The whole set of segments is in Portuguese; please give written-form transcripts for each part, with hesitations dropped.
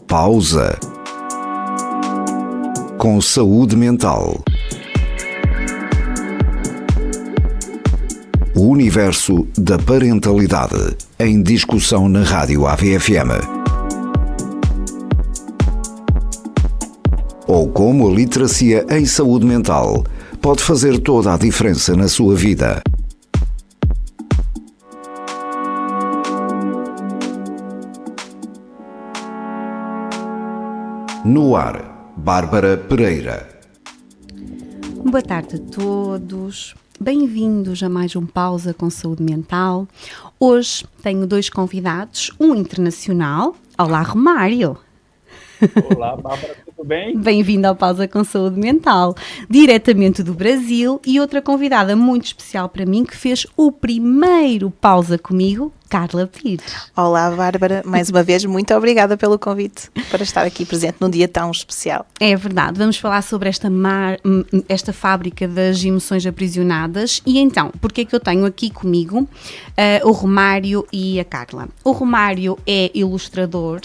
Pausa. Com saúde mental. O universo da parentalidade em discussão na Rádio AVFM. Ou como a literacia em saúde mental pode fazer toda a diferença na sua vida. No ar, Bárbara Pereira. Boa tarde a todos. Bem-vindos a mais um Pausa com Saúde Mental. Hoje tenho dois convidados, um internacional. Olá, Romário. Olá, Bárbara, tudo bem? Bem-vindo ao Pausa com Saúde Mental, diretamente do Brasil, e outra convidada muito especial para mim que fez o primeiro Pausa comigo, Carla Pires. Olá, Bárbara, mais uma vez muito obrigada pelo convite para estar aqui presente num dia tão especial. É verdade, vamos falar sobre esta fábrica das emoções aprisionadas. E então, porque é que eu tenho aqui comigo o Romário e a Carla? O Romário é ilustrador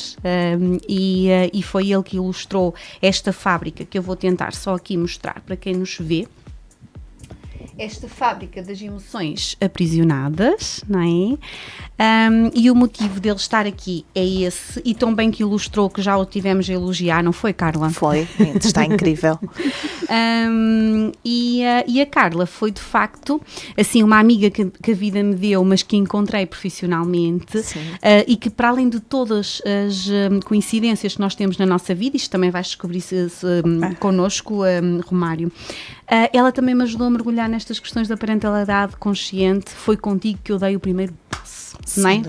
e foi ele que ilustrou esta fábrica que eu vou tentar só aqui mostrar para quem nos vê. Esta fábrica das emoções aprisionadas, não é? E o motivo dele estar aqui é esse, e tão bem que ilustrou que já o tivemos a elogiar, não foi, Carla? Foi, está incrível. E a Carla foi de facto assim uma amiga que a vida me deu, mas que encontrei profissionalmente, e que para além de todas as coincidências que nós temos na nossa vida, isto também vais descobrir connosco, Romário, ela também me ajudou a mergulhar nestas questões da parentalidade consciente. Foi contigo que eu dei o primeiro passo, não é?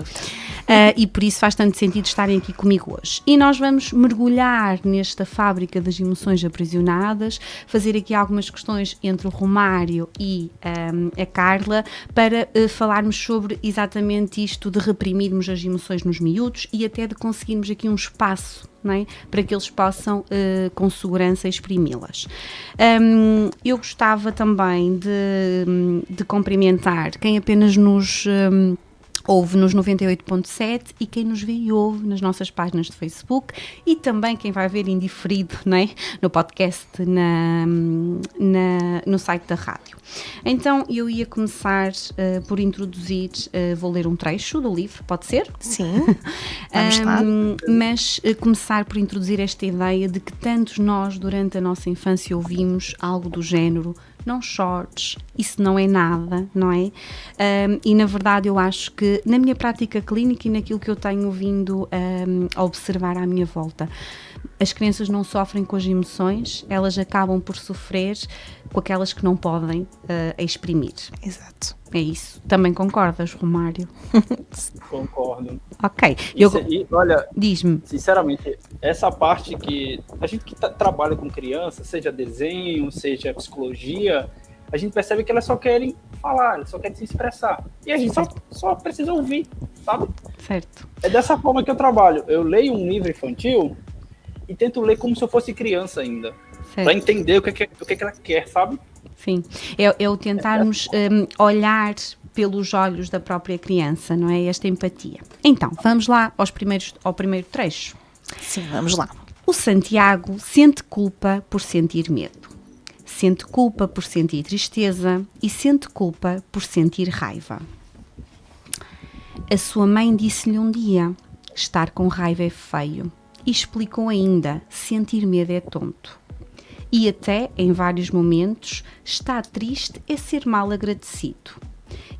E por isso faz tanto sentido estarem aqui comigo hoje. E nós vamos mergulhar nesta fábrica das emoções aprisionadas, fazer aqui algumas questões entre o Romário e a Carla, para falarmos sobre exatamente isto de reprimirmos as emoções nos miúdos e até de conseguirmos aqui um espaço, não é? Para que eles possam com segurança exprimi-las. Eu gostava também de cumprimentar quem apenas nos ouve nos 98.7 e quem nos vê e ouve nas nossas páginas de Facebook, e também quem vai ver indiferido, não é? No podcast, no site da rádio. Então eu ia começar por introduzir, vou ler um trecho do livro, pode ser? Sim, vamos lá. Mas começar por introduzir esta ideia de que tantos nós durante a nossa infância ouvimos algo do género: não chores, isso não é nada, não é? E na verdade eu acho que na minha prática clínica e naquilo que eu tenho vindo a observar à minha volta, as crianças não sofrem com as emoções, elas acabam por sofrer com aquelas que não podem exprimir. Exato. É isso. Também concordas, Romário? Concordo. Ok. Olha, diz-me. Sinceramente, essa parte que a gente que trabalha com criança, seja desenho, seja psicologia, a gente percebe que elas só querem falar, elas só querem se expressar. E a gente só precisa ouvir, sabe? Certo. É dessa forma que eu trabalho. Eu leio um livro infantil e tento ler como se eu fosse criança ainda. Para entender o que ela quer, sabe? Sim, é o tentarmos olhar pelos olhos da própria criança, não é? Esta empatia. Então, vamos lá ao primeiro trecho. Sim, vamos lá. O Santiago sente culpa por sentir medo. Sente culpa por sentir tristeza e sente culpa por sentir raiva. A sua mãe disse-lhe um dia: estar com raiva é feio. E explicou ainda: sentir medo é tonto. E até, em vários momentos, estar triste é ser mal agradecido.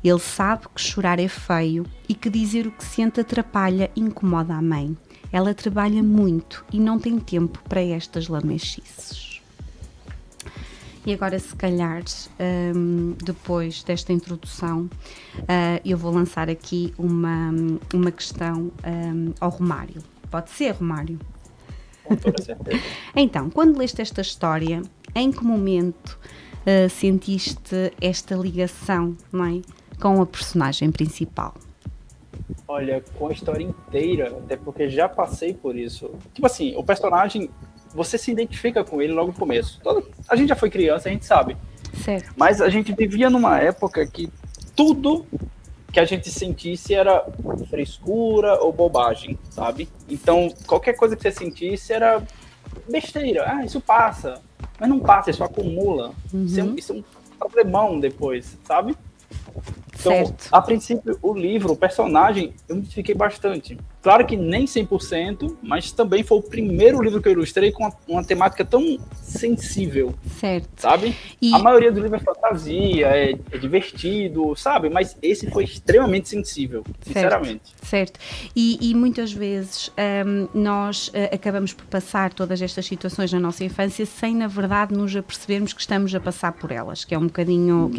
Ele sabe que chorar é feio e que dizer o que sente atrapalha e incomoda a mãe. Ela trabalha muito e não tem tempo para estas lamechices. E agora, se calhar, depois desta introdução, eu vou lançar aqui uma questão ao Romário. Pode ser, Romário? Com toda certeza. Então, quando leste esta história, em que momento sentiste esta ligação, não é, com a personagem principal? Olha, com a história inteira, até porque já passei por isso. Tipo assim, o personagem, você se identifica com ele logo no começo. A gente já foi criança, a gente sabe. Certo. Mas a gente vivia numa época que tudo que a gente sentisse era frescura ou bobagem, sabe? Então, qualquer coisa que você sentisse era besteira. Ah, isso passa. Mas não passa, isso acumula. Isso é um problemão depois, sabe? Então, Certo. a princípio, o livro, o personagem, eu me identifiquei bastante. Claro que nem 100%, mas também foi o primeiro livro que eu ilustrei com uma temática tão sensível, Certo. sabe? E- A maioria do livro é fantasia, é divertido, sabe? Mas esse foi extremamente sensível, sinceramente. Certo. E muitas vezes nós acabamos por passar todas estas situações na nossa infância sem, na verdade, nos apercebermos que estamos a passar por elas, que é um bocadinho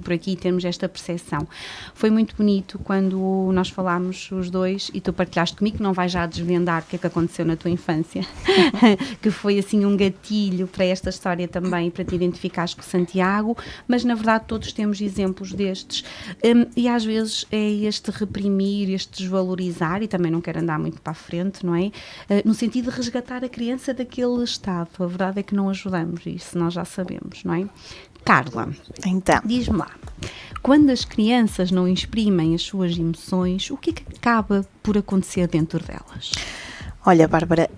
por aqui, termos esta percepção. Foi muito bonito quando nós falámos os dois e tu partilhaste comigo, que não vais já desvendar o que é que aconteceu na tua infância, que foi assim um gatilho para esta história também, para te identificares com o Santiago, mas na verdade todos temos exemplos destes, e às vezes é este reprimir, este desvalorizar, e também não quero andar muito para a frente, não é? No sentido de resgatar a criança daquele estado. A verdade é que não ajudamos, isso nós já sabemos, não é? Carla, Então, diz-me lá, quando as crianças não exprimem as suas emoções, o que é que acaba por acontecer dentro delas? olha, Bárbara,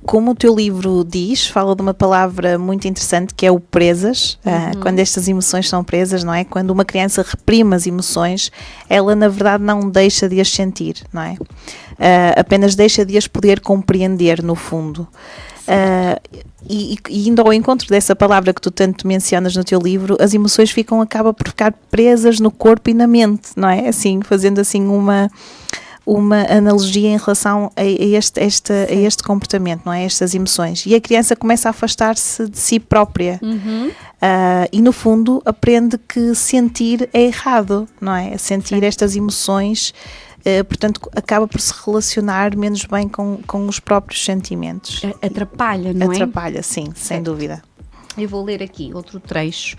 como o teu livro diz, fala de uma palavra muito interessante que é o presas, quando estas emoções são presas, não é? Quando uma criança reprime as emoções, ela na verdade não deixa de as sentir, não é? Apenas deixa de as poder compreender no fundo. E indo ao encontro dessa palavra que tu tanto mencionas no teu livro, as emoções acabam por ficar presas no corpo e na mente, não é? Assim, fazendo assim uma analogia em relação a este comportamento, não é? Estas emoções. E a criança começa a afastar-se de si própria. E no fundo aprende que sentir é errado, não é? Sentir estas emoções, portanto, acaba por se relacionar menos bem com os próprios sentimentos. Atrapalha, não é? Atrapalha, sim, sem dúvida. Eu vou ler aqui outro trecho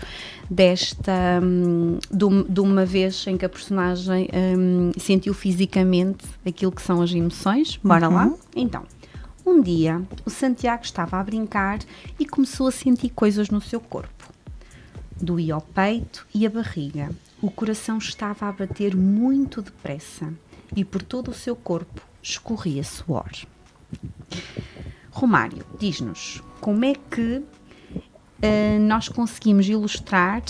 desta, de uma vez em que a personagem sentiu fisicamente aquilo que são as emoções. Bora lá? Então, um dia o Santiago estava a brincar e começou a sentir coisas no seu corpo. Doía o peito e a barriga. O coração estava a bater muito depressa e por todo o seu corpo escorria suor. Romário, diz-nos, como é que nós conseguimos ilustrar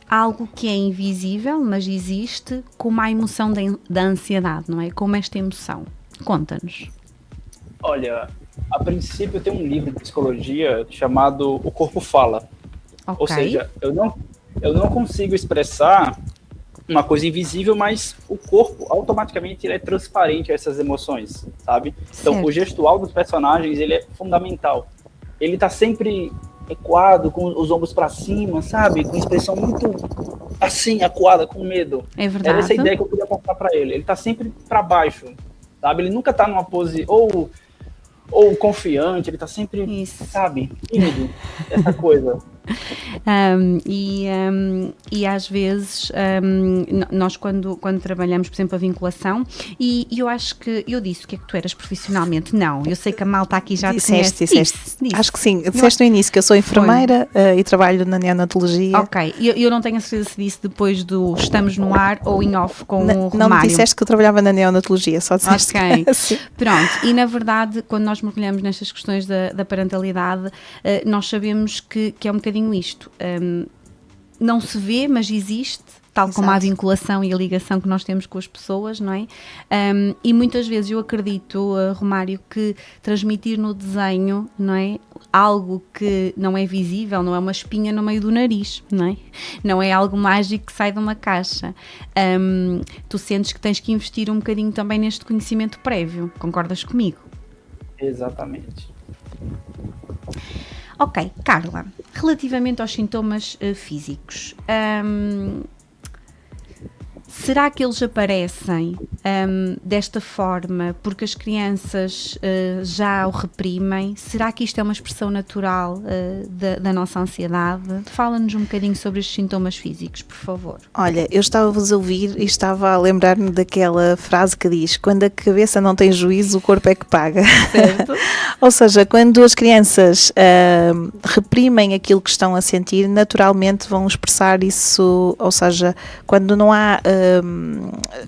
algo que é invisível, mas existe, como a emoção da ansiedade, não é? Como esta emoção. Conta-nos. Olha, a princípio tem um livro de psicologia chamado O Corpo Fala. Ok. Ou seja, eu não consigo expressar uma coisa invisível, mas o corpo automaticamente ele é transparente a essas emoções, sabe? Então, Certo. o gestual dos personagens ele é fundamental. Ele tá sempre equado, com os ombros para cima, sabe? Com expressão muito assim, acuada, com medo. É verdade. Era essa ideia que eu queria passar para ele. Ele tá sempre para baixo, sabe? Ele nunca tá numa pose ou confiante, ele tá sempre, Isso. sabe? Tímido, essa coisa. E às vezes nós quando trabalhamos, por exemplo, a vinculação, e eu acho que eu disse o que é que tu eras profissionalmente. Não, eu sei que a malta aqui já te conhece. Disseste. Acho que sim, disseste no início que eu sou enfermeira e trabalho na neonatologia. Ok, eu não tenho a certeza se disse depois do estamos no ar ou em off com o Romário. Não me disseste que eu trabalhava na neonatologia, só disseste Ok, sim. Pronto, e na verdade quando nós mergulhamos nestas questões da parentalidade, nós sabemos que é um bocadinho isto, não se vê, mas existe, tal como Exato. a vinculação e a ligação que nós temos com as pessoas, não é? E muitas vezes eu acredito, Romário, que transmitir no desenho, não é? Algo que não é visível, não é uma espinha no meio do nariz, não é? Não é algo mágico que sai de uma caixa. Tu sentes que tens que investir um bocadinho também neste conhecimento prévio, concordas comigo? Exatamente. Ok, Carla, relativamente aos sintomas físicos, Será que eles aparecem desta forma porque as crianças já o reprimem? Será que isto é uma expressão natural da nossa ansiedade? Fala-nos um bocadinho sobre estes sintomas físicos, por favor. Olha, eu estava-vos a ouvir e estava a lembrar-me daquela frase que diz: quando a cabeça não tem juízo, o corpo é que paga. Certo. Ou seja, quando as crianças reprimem aquilo que estão a sentir, naturalmente vão expressar isso, ou seja, quando não há...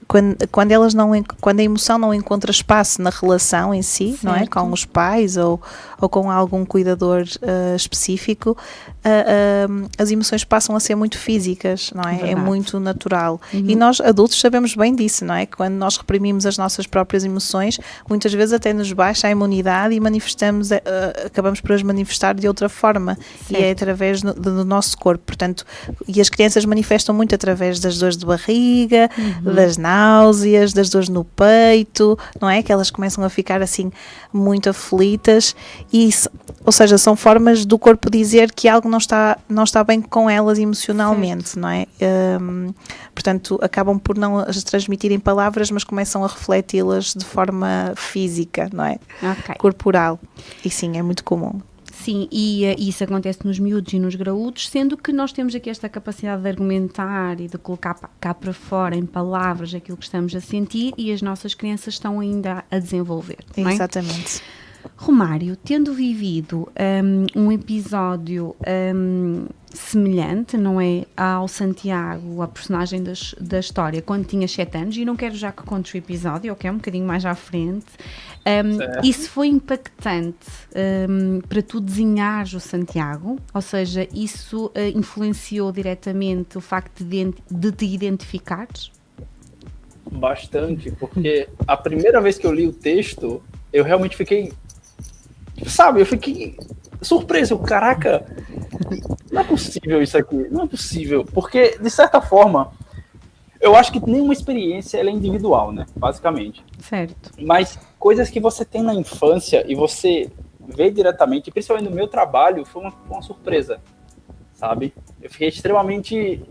quando a emoção não encontra espaço na relação em si, não é? Com os pais ou com algum cuidador específico, as emoções passam a ser muito físicas, não é? Verdade. É muito natural. E nós adultos sabemos bem disso, não é? Quando nós reprimimos as nossas próprias emoções, muitas vezes até nos baixa a imunidade e acabamos por as manifestar de outra forma. Certo. E é através do nosso corpo, portanto, e as crianças manifestam muito através das dores de barriga, das náuseas, das dores no peito, não é? Que elas começam a ficar assim muito aflitas e, ou seja, são formas do corpo dizer que algo não está bem com elas emocionalmente, certo. Não é? Portanto, acabam por não as transmitir em palavras, mas começam a refleti-las de forma física, não é? Okay. Corporal. E sim, é muito comum. Sim, e isso acontece nos miúdos e nos graúdos, sendo que nós temos aqui esta capacidade de argumentar e de colocar cá para fora em palavras aquilo que estamos a sentir e as nossas crianças estão ainda a desenvolver. Não é? Exatamente. Romário, tendo vivido um episódio semelhante, não é, ao Santiago, a personagem da história, quando tinha 7 anos, e não quero já que contes o episódio, ok, um bocadinho mais à frente, isso foi impactante para tu desenhares o Santiago, ou seja, isso influenciou diretamente o facto de te identificares? Bastante, porque a primeira vez que eu li o texto, eu realmente fiquei, sabe, eu fiquei surpreso, caraca, não é possível isso aqui, não é possível, porque, de certa forma, eu acho que nenhuma experiência ela é individual, né, basicamente. Certo. Mas coisas que você tem na infância e você vê diretamente, principalmente no meu trabalho, foi uma surpresa, sabe? Eu fiquei extremamente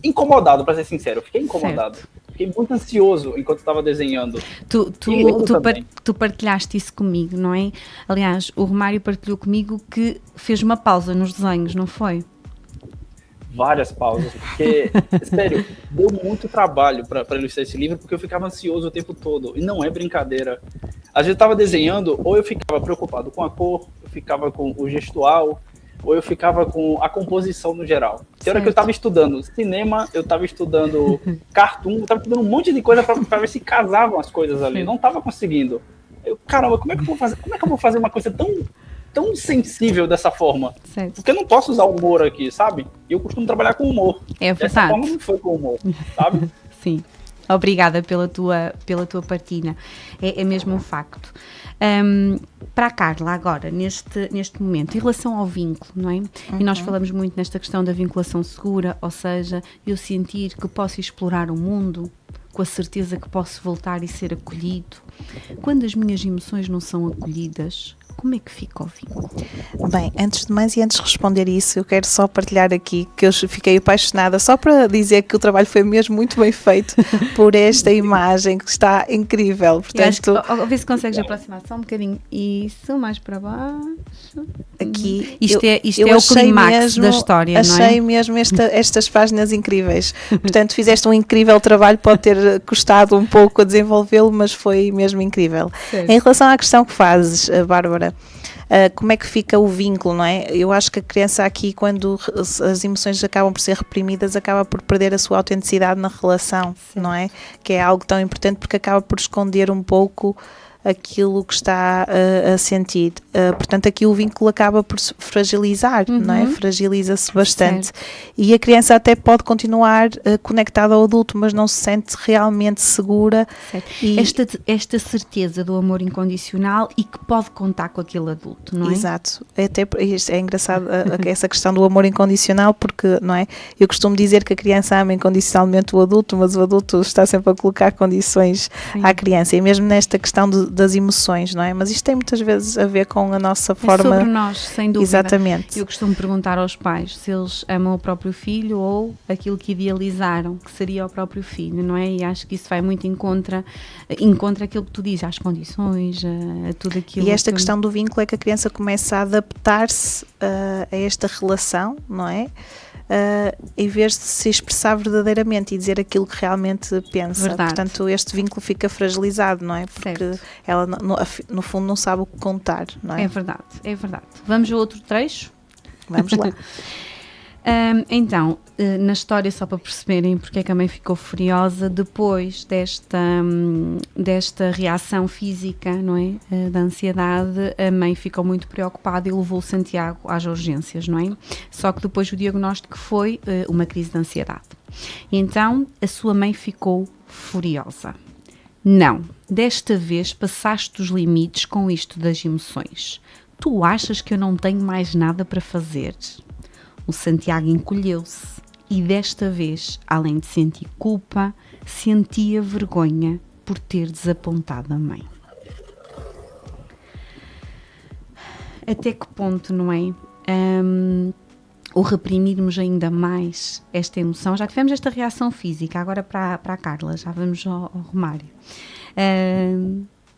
incomodado, para ser sincero, eu fiquei incomodado. Certo. Fiquei muito ansioso enquanto estava desenhando. Tu partilhaste isso comigo, não é? Aliás, o Romário partilhou comigo que fez uma pausa nos desenhos, não foi? Várias pausas, porque, sério, deu muito trabalho para ilustrar esse livro, porque eu ficava ansioso o tempo todo, e não é brincadeira. Às vezes eu estava desenhando, ou eu ficava preocupado com a cor, eu ficava com o gestual, ou eu ficava com a composição no geral. Tem hora que eu estava estudando cinema, eu estava estudando cartoon, eu estava estudando um monte de coisa para ver se casavam as coisas ali. Não estava conseguindo. Eu, caramba, como é que eu vou fazer? Como é que eu vou fazer uma coisa tão sensível dessa forma? Certo. Porque eu não posso usar humor aqui, sabe? E eu costumo trabalhar com humor. É verdade. Dessa forma não foi com humor, sabe? Sim. Obrigada pela tua partilha. É mesmo um facto. Para a Carla, agora, neste momento, em relação ao vínculo, não é? E nós falamos muito nesta questão da vinculação segura, ou seja, eu sentir que posso explorar o mundo com a certeza que posso voltar e ser acolhido. Quando as minhas emoções não são acolhidas, como é que fica o vínculo? Bem, antes de mais e antes de responder isso, eu quero só partilhar aqui que eu fiquei apaixonada, só para dizer que o trabalho foi mesmo muito bem feito por esta imagem que está incrível. Portanto, a ver se consegues aproximar só um bocadinho. Isso, mais para baixo. Aqui, isto é o clímax da história, não é? Achei mesmo estas páginas incríveis. Portanto, fizeste um incrível trabalho, pode ter custado um pouco a desenvolvê-lo, mas foi mesmo incrível. Certo. Em relação à questão que fazes, Bárbara, como é que fica o vínculo, não é? Eu acho que a criança aqui, quando as emoções acabam por ser reprimidas, acaba por perder a sua autenticidade na relação, sim, não é? Que é algo tão importante porque acaba por esconder um pouco aquilo que está a sentir. Portanto, aqui o vínculo acaba por se fragilizar, não é? Fragiliza-se bastante. Certo. E a criança até pode continuar conectada ao adulto, mas não se sente realmente segura. E esta certeza do amor incondicional e que pode contar com aquele adulto, não é? Exato. Até é engraçado essa questão do amor incondicional, porque, não é? Eu costumo dizer que a criança ama incondicionalmente o adulto, mas o adulto está sempre a colocar condições, sim, à criança. E mesmo nesta questão das emoções, não é? Mas isto tem muitas vezes a ver com a nossa forma... É sobre nós, sem dúvida. Exatamente. Eu costumo perguntar aos pais se eles amam o próprio filho ou aquilo que idealizaram, que seria o próprio filho, não é? E acho que isso vai muito em contra aquilo que tu dizes, às condições, a tudo aquilo. E esta questão do vínculo é que a criança começa a adaptar-se a esta relação, não é? Em vez de se expressar verdadeiramente e dizer aquilo que realmente pensa. Verdade. Portanto, este vínculo fica fragilizado, não é? Porque Certo. ela, no fundo, não sabe o que contar, não é? É verdade, é verdade. Vamos a outro trecho? Vamos lá. Então, na história, só para perceberem porque é que a mãe ficou furiosa, depois desta reação física, não é? Da ansiedade, a mãe ficou muito preocupada e levou o Santiago às urgências, não é? Só que depois o diagnóstico foi uma crise de ansiedade. E então, a sua mãe ficou furiosa. Não, desta vez passaste os limites com isto das emoções. Tu achas que eu não tenho mais nada para fazer? O Santiago encolheu-se e desta vez, além de sentir culpa, sentia vergonha por ter desapontado a mãe. Até que ponto, não é? O reprimirmos ainda mais esta emoção, já tivemos esta reação física, agora para a Carla, já vamos ao Romário.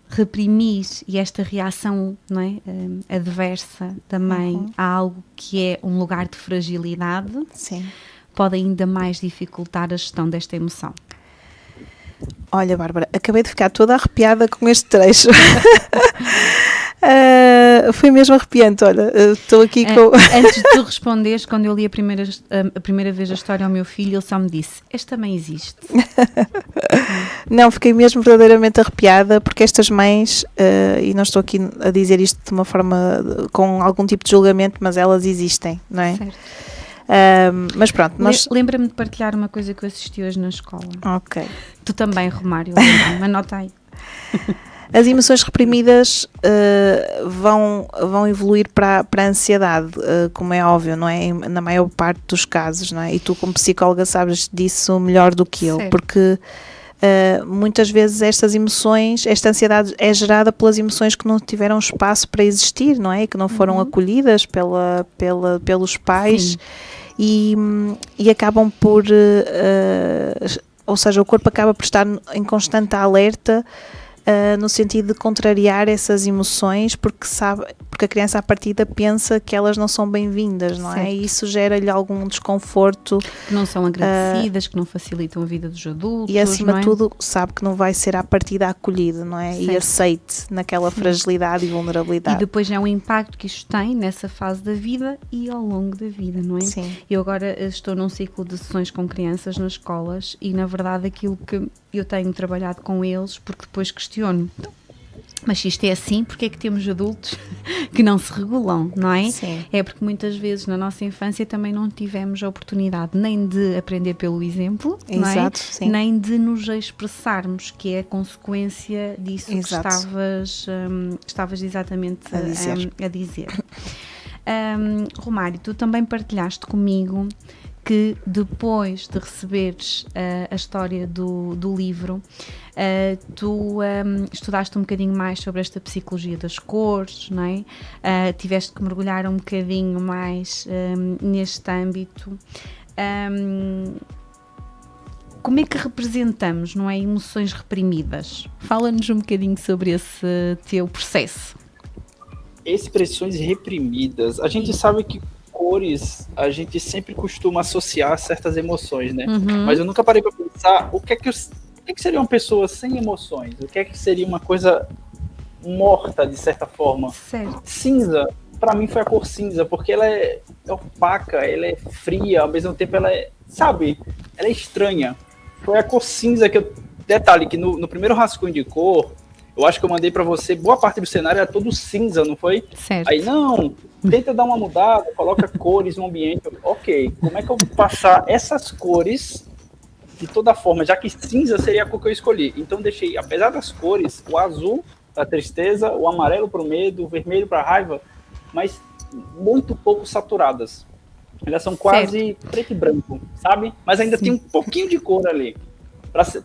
Reprimir e esta reação, não é, adversa da mãe a algo que é um lugar de fragilidade, Sim. pode ainda mais dificultar a gestão desta emoção. Olha, Bárbara, acabei de ficar toda arrepiada com este trecho. Foi mesmo arrepiante, olha, estou aqui com... Antes de tu responderes, quando eu li a primeira vez a história ao meu filho, ele só me disse, esta mãe existe. Não, fiquei mesmo verdadeiramente arrepiada, porque estas mães, e não estou aqui a dizer isto de uma forma, com algum tipo de julgamento, mas elas existem, não é? Certo. Mas pronto, nós... Lembra-me de partilhar uma coisa que eu assisti hoje na escola. Ok. Tu também, Romário, lembra-me, anota aí. As emoções reprimidas vão evoluir para a ansiedade, como é óbvio, não é? Na maior parte dos casos, não é? E tu, como psicóloga, sabes disso melhor do que eu, Certo. porque muitas vezes estas emoções, esta ansiedade é gerada pelas emoções que não tiveram espaço para existir, não é? Que não foram acolhidas pelos pais e acabam por, ou seja, o corpo acaba por estar em constante alerta, no sentido de contrariar essas emoções, porque a criança à partida pensa que elas não são bem-vindas, não é? Certo. E isso gera-lhe algum desconforto. Que não são agradecidas, que não facilitam a vida dos adultos. E acima não é? de tudo sabe que não vai ser à partida acolhido, não é? E Certo. aceite naquela fragilidade e E vulnerabilidade. depois é um impacto que isto tem nessa fase da vida e ao longo da vida, não é? Sim. Eu agora estou num ciclo de sessões com crianças nas escolas e na verdade aquilo que eu tenho trabalhado com eles, porque depois questiono, mas se isto é assim, porque é que temos adultos que não se regulam, não é? Sim. É porque muitas vezes na nossa infância também não tivemos a oportunidade nem de aprender pelo exemplo, não é? Exato, sim. Nem de nos expressarmos, que é a consequência disso Exato. que estavas exatamente A a dizer. Romário, tu também partilhaste comigo que depois de receberes a história do livro, tu estudaste um bocadinho mais sobre esta psicologia das cores, não é? Tiveste que mergulhar um bocadinho mais neste âmbito. Como é que representamos, não é, emoções reprimidas? Fala-nos um bocadinho sobre esse teu processo. Expressões reprimidas. A gente sabe que cores a gente sempre costuma associar certas emoções, né? Mas eu nunca parei para pensar o que seria uma pessoa sem emoções? O que é que seria uma coisa morta, de certa forma? Certo. Cinza, para mim, foi a cor cinza, porque ela é opaca, ela é fria, ao mesmo tempo ela é, sabe, ela é estranha. Foi a cor cinza que eu... Detalhe, que no primeiro rascunho de cor, eu acho que eu mandei para você, boa parte do cenário era todo cinza, não foi? Certo. Aí, não, tenta dar uma mudada, coloca cores no ambiente. Ok, como é que eu vou passar essas cores de toda forma, já que cinza seria a cor que eu escolhi? Então deixei, apesar das cores, o azul para tristeza, o amarelo para o medo, o vermelho para a raiva, mas muito pouco saturadas. Elas são quase preto e branco, sabe? Mas ainda tem um pouquinho de cor ali.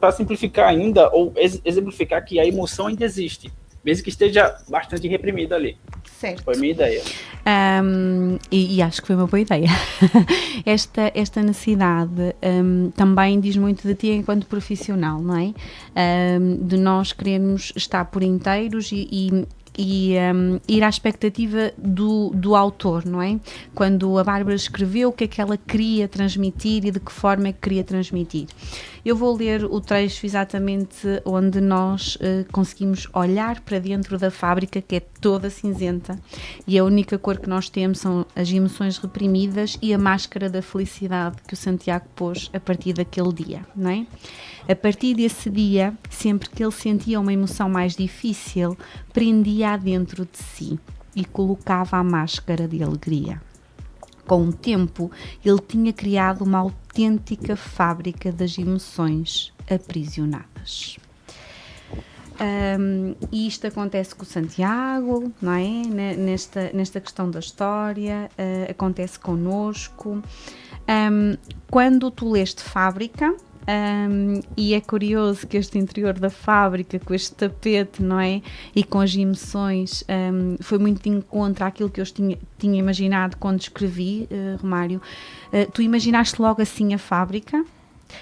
Para simplificar ainda, ou exemplificar que a emoção ainda existe. mesmo que esteja bastante reprimido ali. Certo. Foi a minha ideia. E acho que foi uma boa ideia. Esta necessidade também diz muito de ti enquanto profissional, não é? De nós querermos estar por inteiros e ir à expectativa do autor, não é? Quando a Bárbara escreveu, o que é que ela queria transmitir e de que forma é que queria transmitir. Eu vou ler o trecho exatamente onde nós conseguimos olhar para dentro da fábrica, que é toda cinzenta, e a única cor que nós temos são as emoções reprimidas e a máscara da felicidade que o Santiago pôs a partir daquele dia, não é? A partir desse dia, sempre que ele sentia uma emoção mais difícil, prendia-a dentro de si e colocava a máscara de alegria. Com o tempo, ele tinha criado uma autêntica fábrica das emoções aprisionadas. E isto acontece com o Santiago, não é? Nesta questão da história, acontece connosco. Quando tu leste Fábrica, e é curioso que este interior da fábrica, com este tapete, não é? E com as emoções, foi muito de encontro àquilo que eu tinha imaginado quando escrevi, Romário. Tu imaginaste logo assim a fábrica?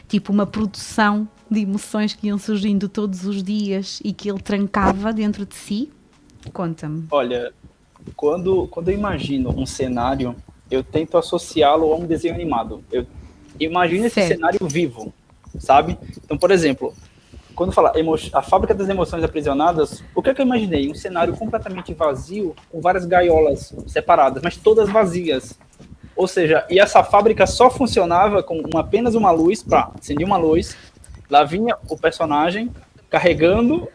Tipo uma produção de emoções que iam surgindo todos os dias e que ele trancava dentro de si? Conta-me. Olha, quando eu imagino um cenário, eu tento associá-lo a um desenho animado. Eu imagino esse cenário vivo, sabe? Então, por exemplo, quando fala a fábrica das emoções aprisionadas, o que é que eu imaginei? Um cenário completamente vazio, com várias gaiolas separadas, mas todas vazias. Ou seja, e essa fábrica só funcionava com apenas uma luz, para acender uma luz, lá vinha o personagem carregando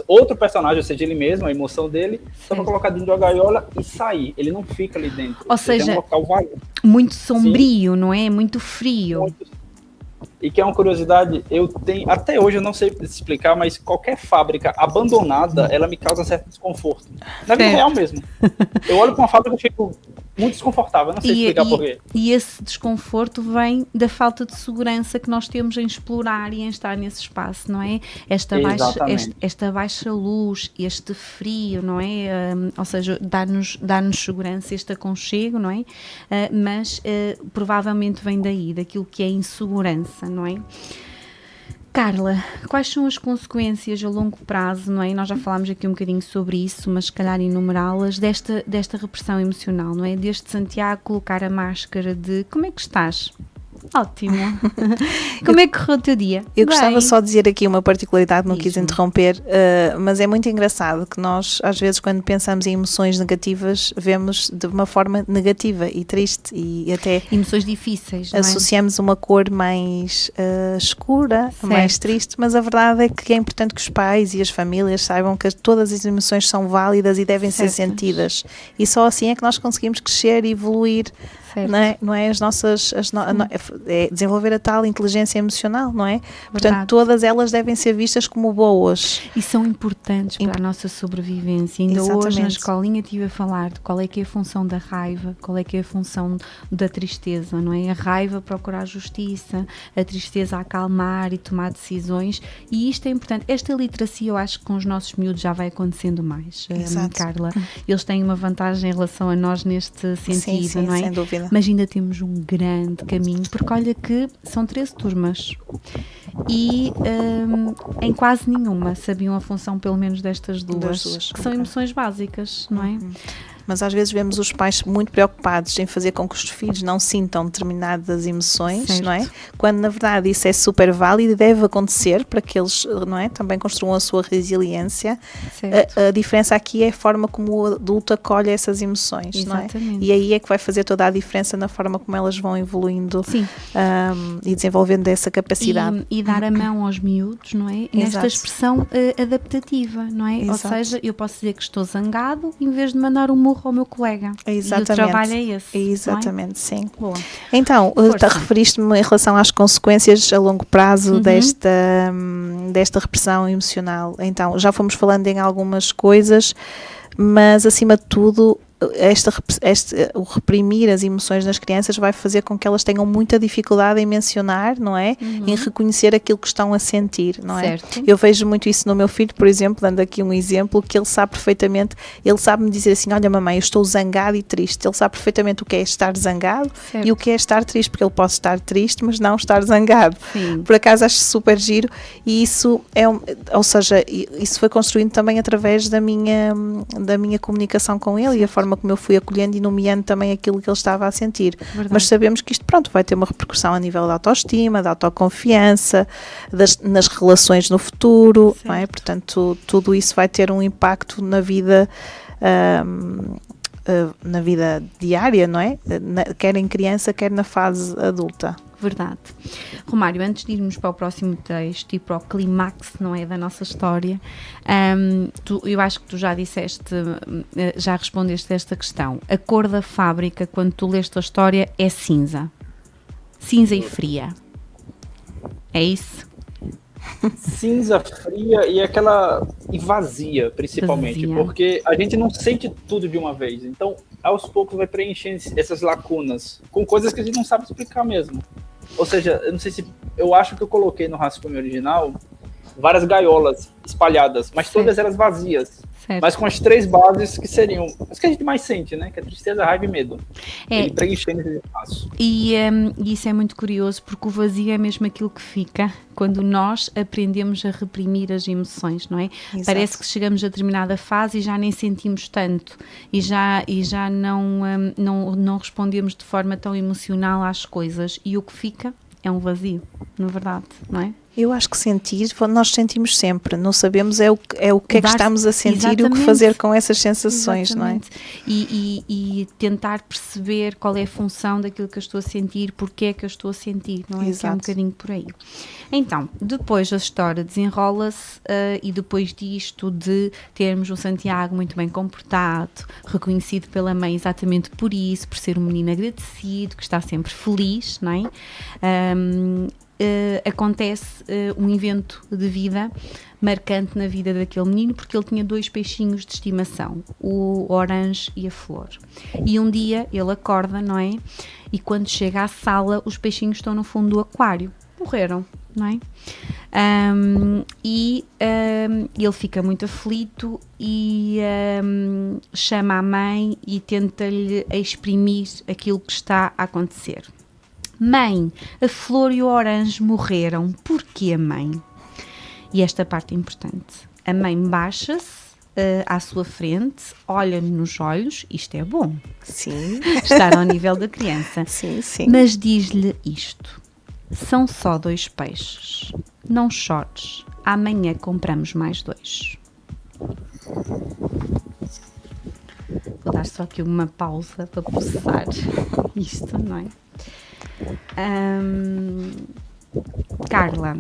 outro personagem, ou seja, ele mesmo, a emoção dele, só para colocar dentro da gaiola e sair. Ele não fica ali dentro. Ou seja, é um local vazio. Muito sombrio, não é? Muito frio. E que é uma curiosidade, eu tenho, até hoje eu não sei explicar, mas qualquer fábrica abandonada, ela me causa certo desconforto. Na vida real mesmo. Eu olho para uma fábrica e fico muito desconfortável, não sei explicar por quê. E esse desconforto vem da falta de segurança que nós temos em explorar e em estar nesse espaço, não é? Esta baixa luz, este frio, não é? Ou seja, dá-nos segurança, este aconchego, não é? Mas provavelmente vem daquilo que é insegurança, não é? Carla, quais são as consequências a longo prazo, não é? Nós já falámos aqui um bocadinho sobre isso, mas se calhar enumerá-las, desta repressão emocional, não é? Deste Santiago colocar a máscara de como é que estás? Ótimo. Como é que correu o teu dia? Eu gostava só de dizer aqui uma particularidade, não quis interromper, mas é muito engraçado que nós, às vezes, quando pensamos em emoções negativas, vemos de uma forma negativa e triste e até... Emoções difíceis, não é? Associamos uma cor mais escura, mais triste, mas a verdade é que é importante que os pais e as famílias saibam que todas as emoções são válidas e devem ser sentidas. E só assim é que nós conseguimos crescer e evoluir. Não é desenvolver a tal inteligência emocional, não é? Portanto, todas elas devem ser vistas como boas. E são importantes para a nossa sobrevivência. Ainda hoje na escolinha estive a falar de qual é que é a função da raiva, qual é que é a função da tristeza, não é? A raiva procurar justiça, a tristeza acalmar e tomar decisões, e isto é importante. Esta literacia eu acho que com os nossos miúdos já vai acontecendo mais, Carla. Eles têm uma vantagem em relação a nós neste sentido, sim, não é? Sem dúvida. Mas ainda temos um grande caminho, porque olha que são 13 turmas e em quase nenhuma sabiam a função pelo menos destas duas, que são emoções básicas, não é? Mas às vezes vemos os pais muito preocupados em fazer com que os filhos não sintam determinadas emoções, não é? Quando na verdade isso é super válido e deve acontecer para que eles, não é, também construam a sua resiliência. A diferença aqui é a forma como o adulto acolhe essas emoções, exatamente, não é? E aí é que vai fazer toda a diferença na forma como elas vão evoluindo e desenvolvendo essa capacidade. E dar a mão aos miúdos, não é? Nesta expressão adaptativa, não é? Ou seja, eu posso dizer que estou zangado em vez de mandar um murro ao meu colega. Exatamente. E o trabalho é esse. Exatamente, sim. Boa. Então, referiste-me em relação às consequências a longo prazo desta repressão emocional. Então, já fomos falando em algumas coisas, mas acima de tudo, o reprimir as emoções nas crianças vai fazer com que elas tenham muita dificuldade em mencionar, não é? Em reconhecer aquilo que estão a sentir, não é? Certo. Eu vejo muito isso no meu filho, por exemplo, dando aqui um exemplo, que ele sabe perfeitamente, ele sabe-me dizer assim, olha mamãe, eu estou zangado e triste. Ele sabe perfeitamente o que é estar zangado Certo. e o que é estar triste, porque ele pode estar triste, mas não estar zangado. Sim. Por acaso acho super giro, e isso ou seja, isso foi construído também através da minha comunicação com ele e a forma como eu fui acolhendo e nomeando também aquilo que ele estava a sentir. Verdade. Mas sabemos que isto, pronto, vai ter uma repercussão a nível da autoestima, da autoconfiança, nas relações no futuro, não é? Portanto, tudo isso vai ter um impacto na vida diária, não é? Quer em criança, quer na fase adulta. Verdade. Romário, antes de irmos para o próximo texto e para o clímax, não é, da nossa história, eu acho que tu já disseste, já respondeste a esta questão. A cor da fábrica, quando tu leste a história, é cinza. Cinza e fria. É isso? Cinza, fria e vazia, principalmente, Vazia. porque a gente não sente tudo de uma vez. Então, aos poucos vai preenchendo essas lacunas com coisas que a gente não sabe explicar mesmo. Ou seja, eu não sei se eu acho que eu coloquei no rascunho original várias gaiolas espalhadas, mas todas elas vazias. Certo. Mas com as 3 bases que seriam as que a gente mais sente, né? Que é tristeza, raiva e medo. É. Ele preenchendo esse espaço. E isso é muito curioso, porque o vazio é mesmo aquilo que fica quando nós aprendemos a reprimir as emoções, não é? Exato. Parece que chegamos a determinada fase e já nem sentimos tanto e já não respondemos de forma tão emocional às coisas, e o que fica é um vazio, na verdade, não é? Eu acho que sentir, nós sentimos sempre, não sabemos é o que é que estamos a sentir e o que Exatamente. fazer com essas sensações, Exatamente. E tentar perceber qual é a função daquilo que eu estou a sentir, porque é que eu estou a sentir, não é? Que é um Exato. bocadinho por aí. Então, depois a história desenrola-se e depois disto de termos um Santiago muito bem comportado, reconhecido pela mãe exatamente por isso, por ser um menino agradecido, que está sempre feliz, não é? Acontece um evento de vida marcante na vida daquele menino, porque ele tinha 2 peixinhos de estimação, o Orange e a Flor. E um dia ele acorda, não é? E quando chega à sala, os peixinhos estão no fundo do aquário. Morreram, não é? Ele fica muito aflito e chama a mãe e tenta-lhe exprimir aquilo que está a acontecer. Mãe, a Flor e o Orange morreram. Porquê, mãe? E esta parte é importante. A mãe baixa-se à sua frente, olha-lhe nos olhos, isto é bom, Sim, estar ao nível da criança, sim, sim. mas diz-lhe isto: são só 2 peixes, não chores, amanhã compramos mais 2. Vou dar só aqui uma pausa para processar isto, não é? Carla,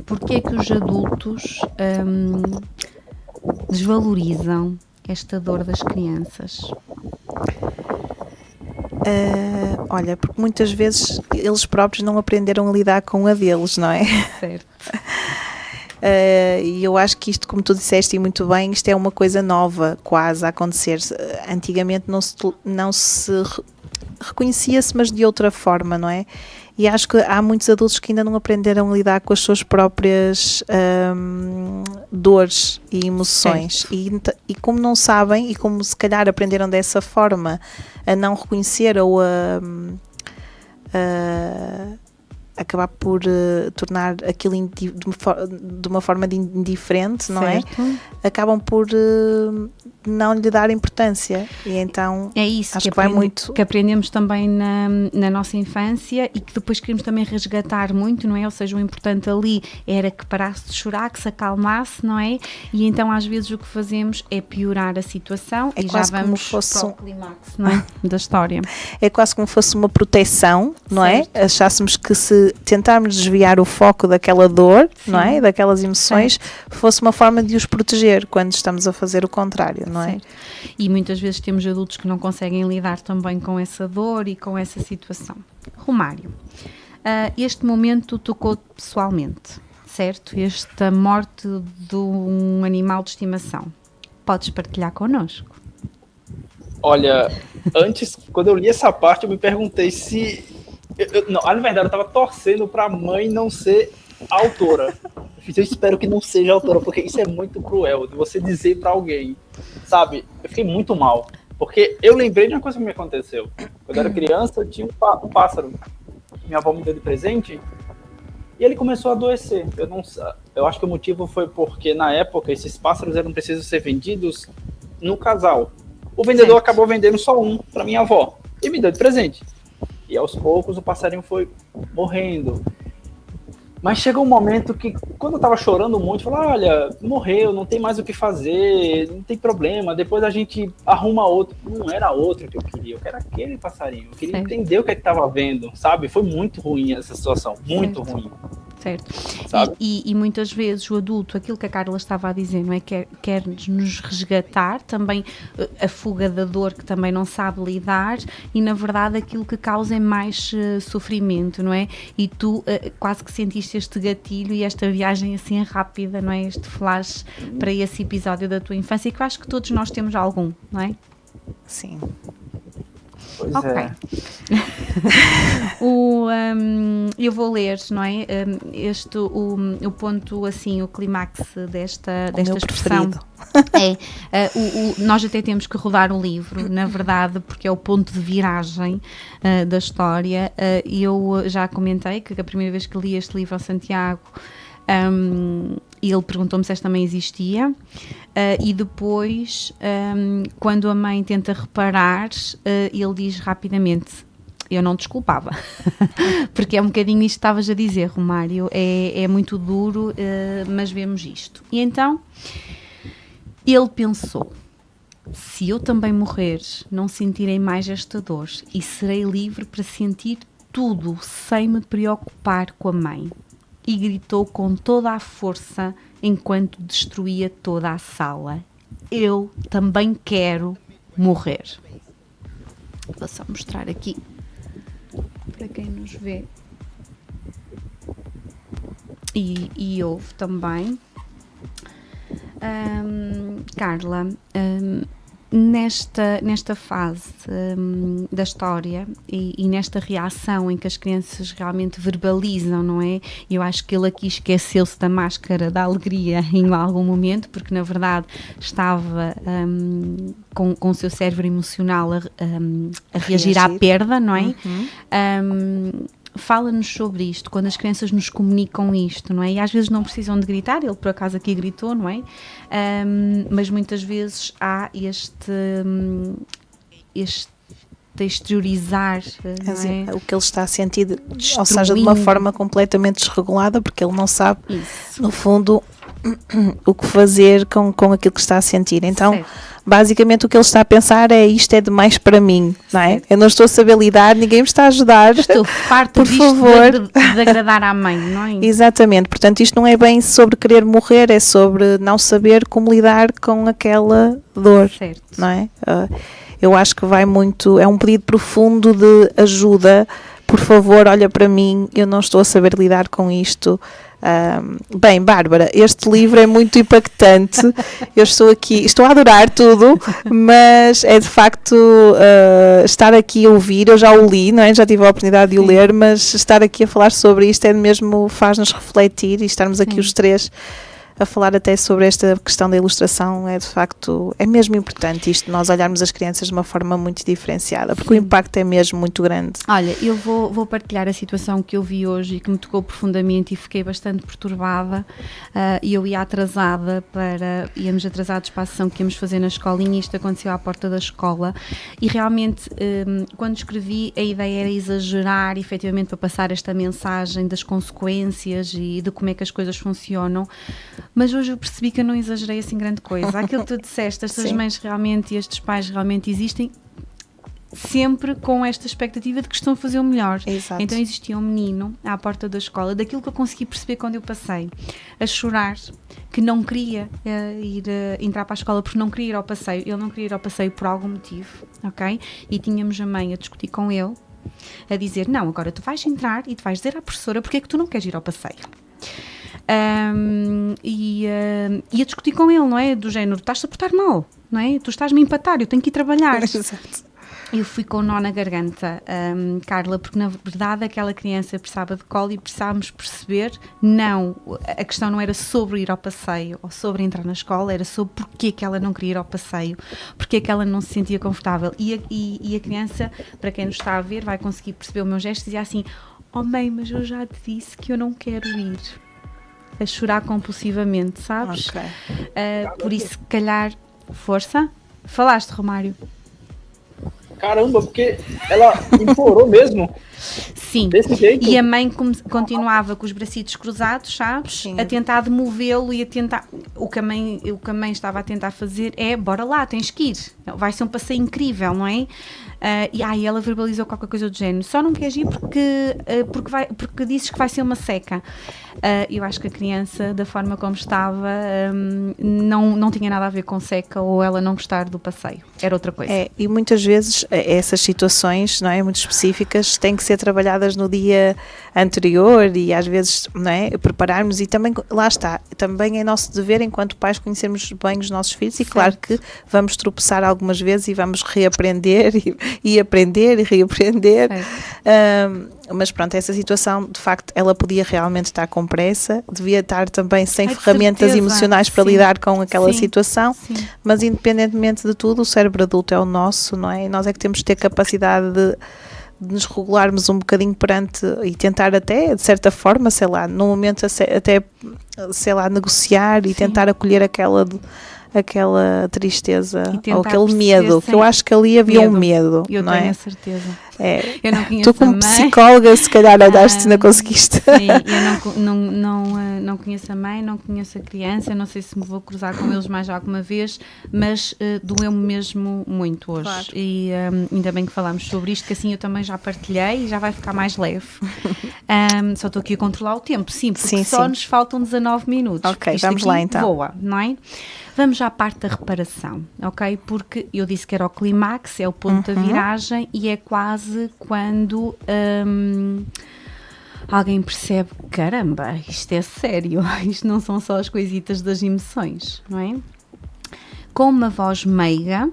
porquê é que os adultos desvalorizam esta dor das crianças? Olha, porque muitas vezes eles próprios não aprenderam a lidar com a deles, não é? Certo. E eu acho que isto, como tu disseste e muito bem, isto é uma coisa nova quase a acontecer. Antigamente não se reconhecia-se, mas de outra forma, não é? E acho que há muitos adultos que ainda não aprenderam a lidar com as suas próprias dores e emoções. E como não sabem, e como se calhar aprenderam dessa forma a não reconhecer ou a acabar por tornar aquilo de uma forma indiferente, não Certo. é? Acabam por não lhe dar importância. E então É isso acho que vai muito. que aprendemos também na nossa infância e que depois queremos também resgatar muito, não é? Ou seja, o importante ali era que parasse de chorar, que se acalmasse, não é? E então às vezes o que fazemos é piorar a situação e já quase como vamos fosse para o clímax, não é? Da história. É quase como fosse uma proteção, não Certo. é? Achássemos que se tentarmos desviar o foco daquela dor, não é? Daquelas emoções, fosse uma forma de os proteger quando estamos a fazer o contrário, não é? Certo. E muitas vezes temos adultos que não conseguem lidar também com essa dor e com essa situação. Romário, este momento tocou pessoalmente, certo? Esta morte de um animal de estimação. Podes partilhar connosco? Olha, antes, quando eu li essa parte, eu me perguntei se... Não, na verdade, eu estava torcendo para a mãe não ser a autora. Eu espero que não seja a autora, porque isso é muito cruel, de você dizer para alguém, sabe? Eu fiquei muito mal, porque eu lembrei de uma coisa que me aconteceu. Quando eu era criança, eu tinha um pássaro. Minha avó me deu de presente, e ele começou a adoecer. Eu acho que o motivo foi porque, na época, esses pássaros eram precisos ser vendidos no casal. O vendedor acabou vendendo só um para minha avó e me deu de presente. E aos poucos o passarinho foi morrendo. Mas chegou um momento que, quando eu tava chorando muito, eu falei, olha, morreu, não tem mais o que fazer, não tem problema, depois a gente arruma outro. Não era outro que eu queria aquele passarinho. Eu queria entender o que é que tava vendo, sabe? Foi muito ruim essa situação, muito ruim. Certo. E muitas vezes o adulto, aquilo que a Carla estava a dizer, não é? Quer nos resgatar, também a fuga da dor que também não sabe lidar, e na verdade aquilo que causa é mais sofrimento, não é? E tu quase que sentiste este gatilho e esta viagem assim rápida, não é? Este flash para esse episódio da tua infância, que eu acho que todos nós temos algum, não é? Sim. Pois ok. Eu vou ler, não é? O ponto, assim, o clímax desta expressão. Nós até temos que rodar o livro, na verdade, porque é o ponto de viragem da história. Eu já comentei que a primeira vez que li este livro ao Santiago, ele perguntou-me se esta mãe existia, e depois, quando a mãe tenta reparar, ele diz rapidamente: eu não desculpava. Porque é um bocadinho isto que estavas a dizer, Romário, é muito duro, mas vemos isto. E então ele pensou: se eu também morrer, não sentirei mais esta dor e serei livre para sentir tudo sem me preocupar com a mãe. E gritou com toda a força enquanto destruía toda a sala: eu também quero morrer. Vou só mostrar aqui para quem nos vê e ouve também. Carla, nesta fase da história e nesta reação em que as crianças realmente verbalizam, não é? Eu acho que ele aqui esqueceu-se da máscara da alegria em algum momento, porque na verdade estava com o seu cérebro emocional a reagir à perda, não é? Fala-nos sobre isto, quando as crianças nos comunicam isto, não é? E às vezes não precisam de gritar, ele por acaso aqui gritou, não é? Mas muitas vezes há este exteriorizar, não é? O que ele está a sentir, ou seja, de uma forma completamente desregulada, porque ele não sabe, no fundo, o que fazer com aquilo que está a sentir. Então, basicamente o que ele está a pensar é: isto é demais para mim, não é? Eu não estou a saber lidar, ninguém me está a ajudar. Estou farta por favor. De agradar à mãe, não é? Exatamente, portanto isto não é bem sobre querer morrer, é sobre não saber como lidar com aquela dor, não é? Eu acho que vai muito, é um pedido profundo de ajuda. Por favor, olha para mim, eu não estou a saber lidar com isto. Bem, Bárbara, este livro é muito impactante. Eu estou a adorar tudo, mas é de facto estar aqui a ouvir. Eu já o li, não é? Já tive a oportunidade de o ler, mas estar aqui a falar sobre isto é mesmo, faz-nos refletir, e estarmos aqui os três a falar até sobre esta questão da ilustração é de facto, é mesmo importante isto, nós olharmos as crianças de uma forma muito diferenciada, porque o impacto é mesmo muito grande. Olha, eu vou partilhar a situação que eu vi hoje e que me tocou profundamente e fiquei bastante perturbada, e eu íamos atrasados para a sessão que íamos fazer na escolinha, e isto aconteceu à porta da escola, e realmente quando escrevi a ideia era exagerar efetivamente para passar esta mensagem das consequências e de como é que as coisas funcionam. Mas hoje eu percebi que eu não exagerei assim grande coisa. Aquilo que tu disseste, estas mães realmente e estes pais realmente existem sempre com esta expectativa de que estão a fazer o melhor. Exato. Então existia um menino à porta da escola, daquilo que eu consegui perceber quando eu passei, a chorar, que não queria entrar para a escola porque não queria ir ao passeio. Ele não queria ir ao passeio por algum motivo, ok? E tínhamos a mãe a discutir com ele, a dizer: não, agora tu vais entrar e tu vais dizer à professora porque é que tu não queres ir ao passeio. E a discutir com ele, não é? Do género: estás-te a portar mal, não é? Tu estás-me a empatar, eu tenho que ir trabalhar. Exato. Eu fui com um nó na garganta, Carla, porque na verdade aquela criança precisava de colo e precisávamos perceber, não, a questão não era sobre ir ao passeio ou sobre entrar na escola, era sobre porque que ela não queria ir ao passeio, porque que ela não se sentia confortável. E a criança, para quem nos está a ver, vai conseguir perceber o meu gesto e dizia assim: oh mãe, mas eu já te disse que eu não quero ir. A chorar compulsivamente, sabes? Ok. Por isso, se calhar, força. Falaste, Romário? Caramba, porque ela implorou mesmo. Sim, Desse jeito? e a mãe continuava com os bracitos cruzados, sabes? Sim. A tentar demovê-lo e a tentar... O que a mãe estava a tentar fazer é, bora lá, tens que ir. Vai ser um passeio incrível, não é? E ela verbalizou qualquer coisa do género. Só não queres ir porque dizes que vai ser uma seca. Eu acho que a criança, da forma como estava, não tinha nada a ver com seca ou ela não gostar do passeio. Era outra coisa. E muitas vezes essas situações, não é, muito específicas, têm que ser trabalhadas no dia anterior e às vezes, não é, prepararmos, e também, lá está, também é nosso dever enquanto pais conhecermos bem os nossos filhos, e claro que vamos tropeçar algumas vezes e vamos reaprender e aprender e reaprender. Mas pronto, essa situação, de facto, ela podia realmente estar com pressa, devia estar também sem ferramentas emocionais para lidar com aquela situação, mas independentemente de tudo, o cérebro adulto é o nosso, não é? E nós é que temos que ter capacidade de nos regularmos um bocadinho perante e tentar até, de certa forma, sei lá, no momento até, sei lá, negociar e tentar acolher aquela tristeza ou aquele medo, que eu acho que ali havia um medo. Eu não tenho é? a certeza. É. Eu não conheço Tu como a mãe. psicóloga, se calhar andaste e não conseguiste. Sim, eu não conheço a mãe, não conheço a criança, não sei se me vou cruzar com eles mais alguma vez, mas doeu-me mesmo muito hoje. Claro. E ainda bem que falámos sobre isto, que assim eu também já partilhei e já vai ficar mais leve. Só estou aqui a controlar o tempo, sim, porque só nos faltam 19 minutos. Ok, vamos lá então. Voa, não é? Vamos à parte da reparação, ok? Porque eu disse que era o clímax, é o ponto da viragem e é quase quando alguém percebe, caramba, isto é sério, isto não são só as coisitas das emoções, não é? Com uma voz meiga,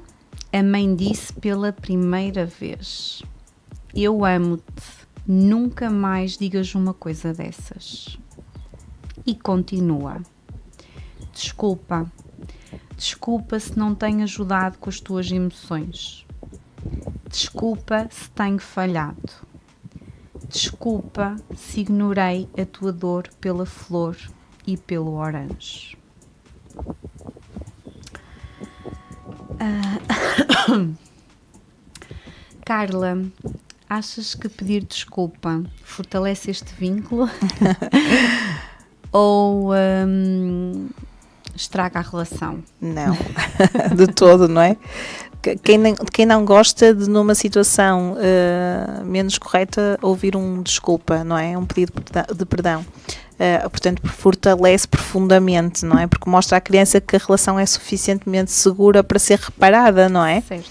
a mãe disse pela primeira vez: eu amo-te, nunca mais digas uma coisa dessas. E continua: desculpa se não tenho ajudado com as tuas emoções. Desculpa se tenho falhado. Desculpa se ignorei a tua dor pela flor e pelo orange. Carla, achas que pedir desculpa fortalece este vínculo? Ou estraga a relação? Não, de todo, não é? Quem não gosta de, numa situação menos correta, ouvir um desculpa, não é? Um pedido de perdão. Portanto, fortalece profundamente, não é? Porque mostra à criança que a relação é suficientemente segura para ser reparada, não é? Certo.